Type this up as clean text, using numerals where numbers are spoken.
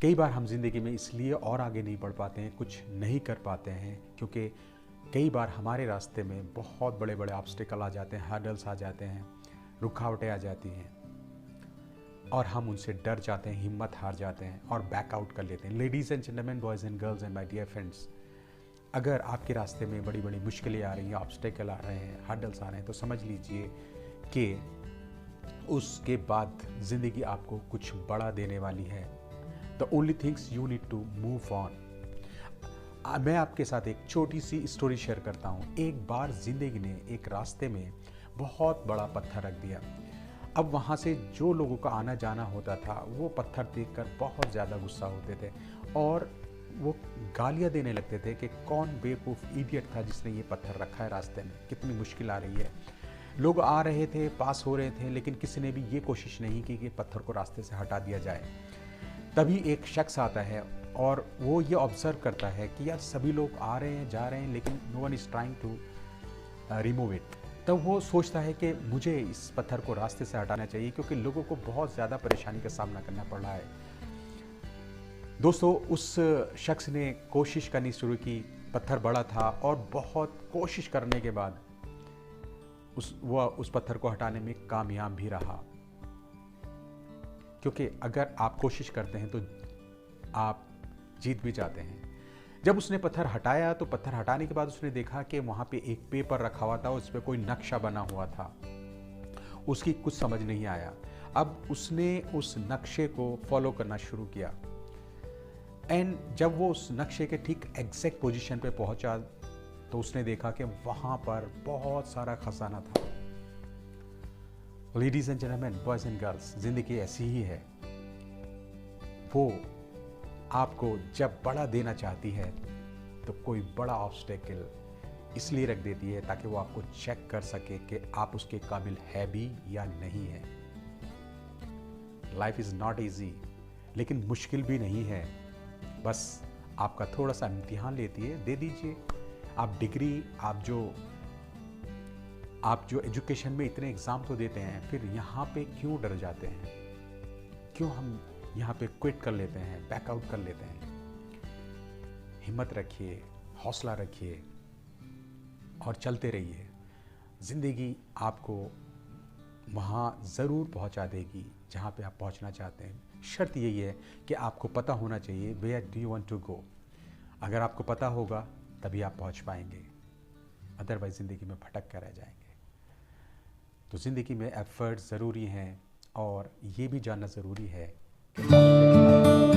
कई बार हम जिंदगी में इसलिए और आगे नहीं बढ़ पाते हैं, कुछ नहीं कर पाते हैं, क्योंकि कई बार हमारे रास्ते में बहुत बड़े बड़े ऑब्स्टिकल आ जाते हैं, हर्डल्स आ जाते हैं, रुकावटें आ जाती हैं और हम उनसे डर जाते हैं, हिम्मत हार जाते हैं और बैकआउट कर लेते हैं। Ladies and gentleman, boys and girls and my dear friends, अगर आपके रास्ते में बड़ी बड़ी मुश्किलें आ रही हैं, ऑब्स्टिकल आ रहे हैं, हर्डल्स आ रहे हैं, तो समझ लीजिए कि उसके बाद ज़िंदगी आपको कुछ बड़ा देने वाली है। The only things you need to move on. मैं आपके साथ एक छोटी सी स्टोरी शेयर करता हूँ। एक बार ज़िंदगी ने एक रास्ते में बहुत बड़ा पत्थर रख दिया। अब वहाँ से जो लोगों का आना जाना होता था वो पत्थर देखकर बहुत ज़्यादा गुस्सा होते थे और वो गालियाँ देने लगते थे कि कौन बेवकूफ़ इडियट था जिसने ये पत्थर रखा है रास्ते में, कितनी मुश्किल आ रही है। लोग आ रहे थे, पास हो रहे थे, लेकिन किसी ने भी ये कोशिश नहीं की कि पत्थर को रास्ते से हटा दिया जाए। तभी एक शख्स आता है और वो ये ऑब्जर्व करता है कि यार सभी लोग आ रहे हैं, जा रहे हैं, लेकिन no one is trying to remove it. तब वो सोचता है कि मुझे इस पत्थर को रास्ते से हटाना चाहिए, क्योंकि लोगों को बहुत ज़्यादा परेशानी का सामना करना पड़ रहा है। दोस्तों, उस शख्स ने कोशिश करनी शुरू की। पत्थर बड़ा था और बहुत कोशिश करने के बाद वो उस पत्थर को हटाने में कामयाब भी रहा, क्योंकि अगर आप कोशिश करते हैं तो आप जीत भी जाते हैं। जब उसने पत्थर हटाया तो पत्थर हटाने के बाद उसने देखा कि वहाँ पे एक पेपर रखा हुआ था, उस पर कोई नक्शा बना हुआ था। उसकी कुछ समझ नहीं आया। अब उसने उस नक्शे को फॉलो करना शुरू किया एंड जब वो उस नक्शे के ठीक एग्जैक्ट पोजीशन पे पहुंचा तो उसने देखा कि वहाँ पर बहुत सारा खजाना था। Ladies and gentleman, boys and girls, जिंदगी ऐसी ही है। वो आपको जब बड़ा देना चाहती है तो कोई बड़ा ऑब्स्टेकल इसलिए रख देती है ताकि वो आपको चेक कर सके कि आप उसके काबिल है भी या नहीं है। लाइफ इज़ नॉट ईजी, लेकिन मुश्किल भी नहीं है। बस आपका थोड़ा सा इम्तिहान लेती है, दे दीजिए। आप डिग्री, आप जो एजुकेशन में इतने एग्ज़ाम तो देते हैं, फिर यहाँ पे क्यों डर जाते हैं? क्यों हम यहाँ पे क्विट कर लेते हैं, बैकआउट कर लेते हैं? हिम्मत रखिए, हौसला रखिए और चलते रहिए। ज़िंदगी आपको वहाँ ज़रूर पहुँचा देगी जहाँ पे आप पहुँचना चाहते हैं। शर्त यही है कि आपको पता होना चाहिए where do you want to go. अगर आपको पता होगा तभी आप पहुँच पाएंगे, अदरवाइज ज़िंदगी में भटक कर रह जाएंगे। तो ज़िंदगी में एफर्ट ज़रूरी हैं और ये भी जानना ज़रूरी है कि